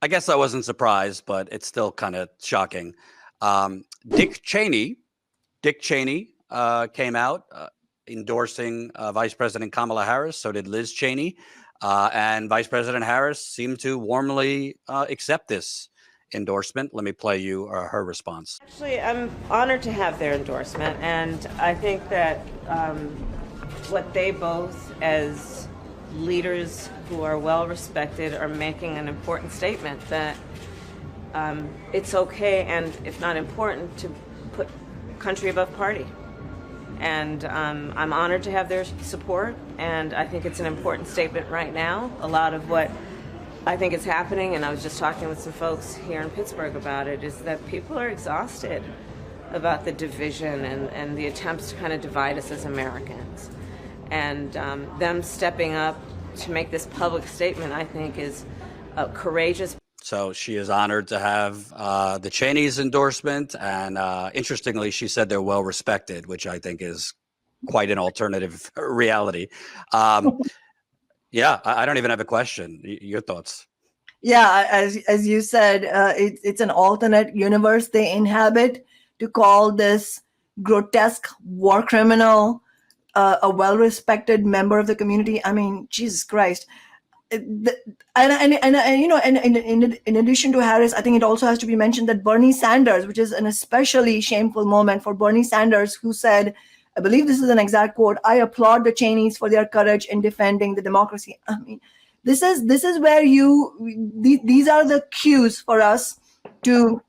I guess I wasn't surprised, but it's still kind of shocking. Dick Cheney, came out endorsing Vice President Kamala Harris. So did Liz Cheney, and Vice President Harris seemed to warmly accept this endorsement. Let me play you her response. Actually, I'm honored to have their endorsement, and I think that what they both, as leaders who are well respected, are making an important statement that it's okay, and if not important, to put country above party. And I'm honored to have their support, and I think it's an important statement right now. A lot of what I think is happening, and I was just talking with some folks here in Pittsburgh about it, is that people are exhausted about the division and the attempts to kind of divide us as Americans. And them stepping up to make this public statement, I think, is courageous. So she is honored to have the Cheney's endorsement. And interestingly, she said they're well respected, which I think is quite an alternative reality. Yeah, I don't even have a question. Your thoughts? Yeah, as you said, it's an alternate universe they inhabit. To call this grotesque war criminal a well-respected member of the community, I mean, Jesus Christ. And you know, and in addition to Harris, I think it also has to be mentioned that Bernie Sanders, which is an especially shameful moment for Bernie Sanders, who said, I believe this is an exact quote, "I applaud the Cheneys for their courage in defending the democracy." I mean, this is where these are the cues for us to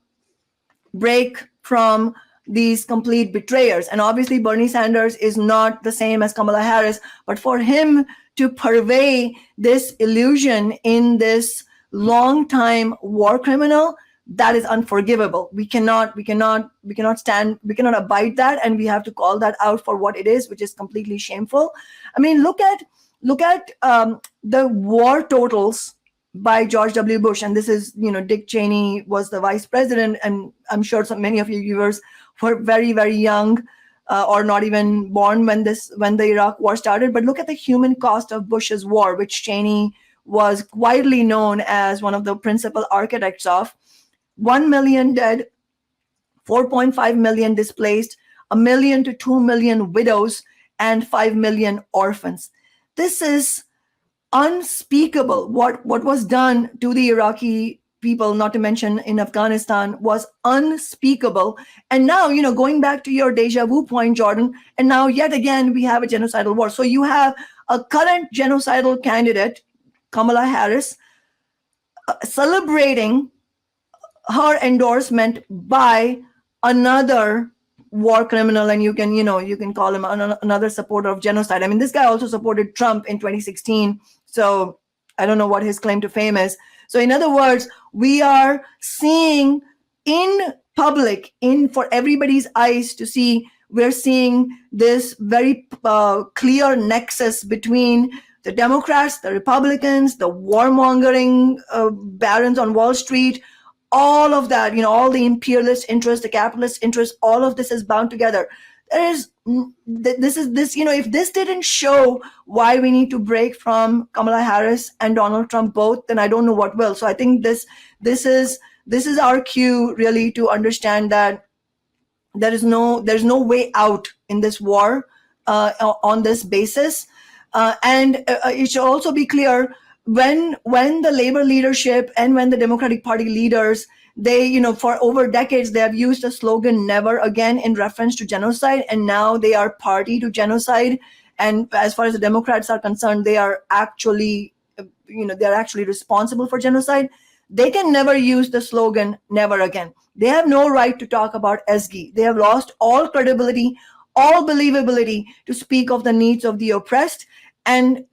break from these complete betrayers. And obviously Bernie Sanders is not the same as Kamala Harris, but for him to purvey this illusion in this long-time war criminal, that is unforgivable. We cannot abide that, and we have to call that out for what it is, which is completely shameful. I mean, look at the war totals by George W. Bush, and this is, you know, Dick Cheney was the vice president, and I'm sure so many of you viewers were very, very young or not even born when the Iraq war started. But look at the human cost of Bush's war, which Cheney was widely known as one of the principal architects of. 1 million dead, 4.5 million displaced, 1 million to 2 million widows, and 5 million orphans. This is unspeakable. What was done to the Iraqi people, not to mention in Afghanistan, was unspeakable. And now, you know, going back to your deja vu point, Jordan, and now yet again we have a genocidal war. So you have a current genocidal candidate, Kamala Harris, celebrating her endorsement by another war criminal, and you can call him another supporter of genocide. I mean, this guy also supported Trump in 2016, so I don't know what his claim to fame is. So in other words, we are seeing in public, for everybody's eyes to see, we're seeing this very clear nexus between the Democrats, the Republicans, the warmongering barons on Wall Street, all of that, you know, all the imperialist interests, the capitalist interests, all of this is bound together. If this didn't show why we need to break from Kamala Harris and Donald Trump both, then I don't know what will. So I think this is our cue really to understand that there's no way out in this war on this basis. And it should also be clear, when the labor leadership and when the Democratic Party leaders, they, you know, for over decades, they have used the slogan "never again" in reference to genocide, and now they are party to genocide. And as far as the Democrats are concerned, they are actually, they're actually responsible for genocide. They can never use the slogan "never again." They have no right to talk about ESG. They have lost all credibility, all believability to speak of the needs of the oppressed. And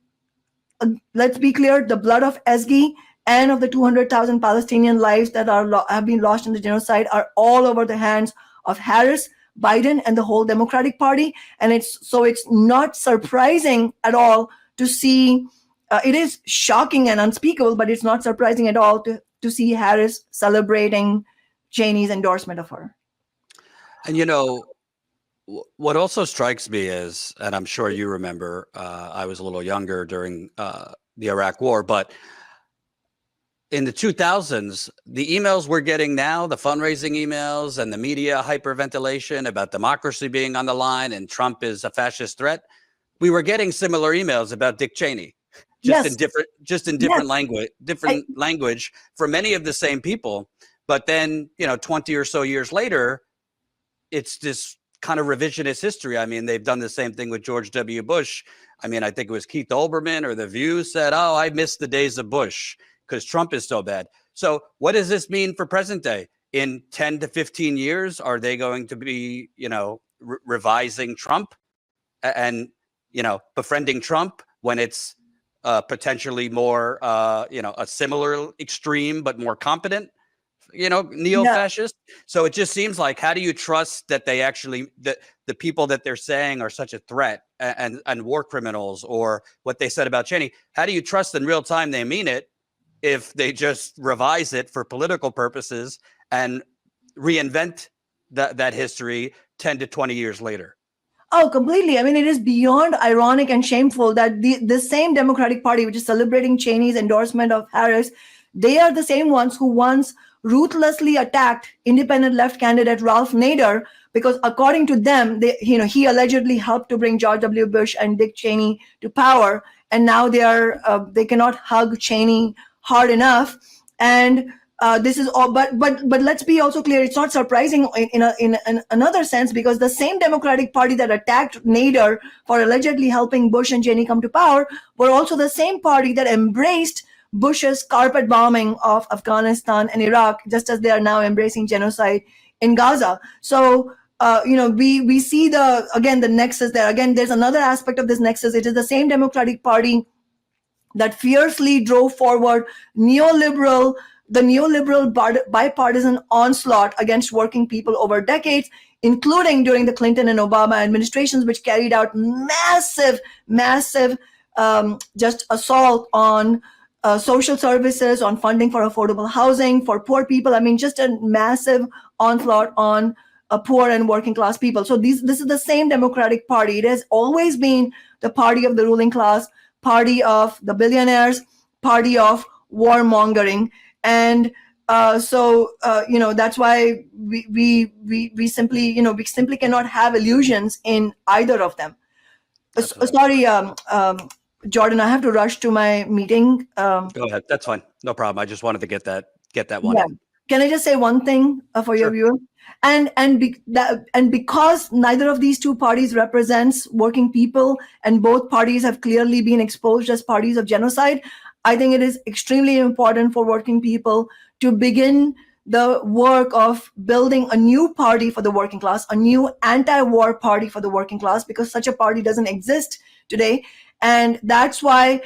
let's be clear, the blood of ESG and of the 200,000 Palestinian lives that have been lost in the genocide are all over the hands of Harris, Biden, and the whole Democratic Party. And it's not surprising at all to see, it is shocking and unspeakable, but it's not surprising at all to see Harris celebrating Cheney's endorsement of her. And, you know, what also strikes me is, and I'm sure you remember, I was a little younger during the Iraq War, but in the 2000s, the emails we're getting now, the fundraising emails and the media hyperventilation about democracy being on the line and Trump is a fascist threat, we were getting similar emails about Dick Cheney, just Yes. in different, language for many of the same people. But then, 20 or so years later, it's this kind of revisionist history. I mean, they've done the same thing with George W. Bush. I mean, I think it was Keith Olbermann or The View said, "Oh, I miss the days of Bush because Trump is so bad." So what does this mean for present day? In 10 to 15 years, are they going to be, revising Trump and, befriending Trump when it's potentially more, a similar extreme, but more competent, neo-fascist? Yeah. So it just seems like, how do you trust that they actually, that the people that they're saying are such a threat and war criminals, or what they said about Cheney, how do you trust in real time they mean it if they just revise it for political purposes and reinvent that history 10 to 20 years later? Oh, completely. I mean, it is beyond ironic and shameful that the same Democratic Party, which is celebrating Cheney's endorsement of Harris, they are the same ones who once ruthlessly attacked independent left candidate Ralph Nader, because according to them, he allegedly helped to bring George W. Bush and Dick Cheney to power, and now they cannot hug Cheney hard enough. And this is all, but let's be also clear. It's not surprising in another sense, because the same Democratic Party that attacked Nader for allegedly helping Bush and Cheney come to power were also the same party that embraced Bush's carpet bombing of Afghanistan and Iraq, just as they are now embracing genocide in Gaza. So we see the nexus there. Again, there's another aspect of this nexus. It is the same Democratic Party that fiercely drove forward the neoliberal bipartisan onslaught against working people over decades, including during the Clinton and Obama administrations, which carried out massive just assault on social services, on funding for affordable housing for poor people. I mean, just a massive onslaught on poor and working class people. So this is the same Democratic Party. It has always been the party of the ruling class, party of the billionaires, party of warmongering. And that's why we simply cannot have illusions in either of them. Sorry, Jordan, I have to rush to my meeting. Go ahead. That's fine. No problem. I just wanted to get that one in. Can I just say one thing for your viewer? And because neither of these two parties represents working people, and both parties have clearly been exposed as parties of genocide, I think it is extremely important for working people to begin the work of building a new party for the working class, a new anti-war party for the working class, because such a party doesn't exist today. And that's why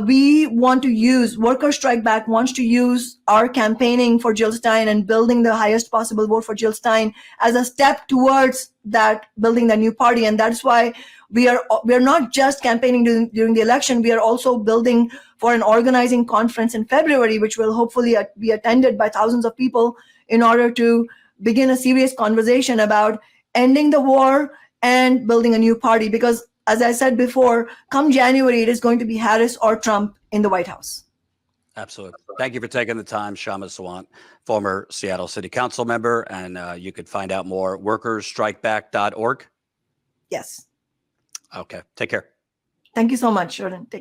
we want to use, Workers Strike Back wants to use our campaigning for Jill Stein and building the highest possible vote for Jill Stein as a step towards that, building the new party. And that's why we are not just campaigning during the election, we are also building for an organizing conference in February, which will hopefully be attended by thousands of people, in order to begin a serious conversation about ending the war and building a new party. Because as I said before, come January, it is going to be Harris or Trump in the White House. Absolutely. Thank you for taking the time, Kshama Sawant, former Seattle City Council member. And you could find out more, workersstrikeback.org. Yes. Okay. Take care. Thank you so much, Jordan. Take care.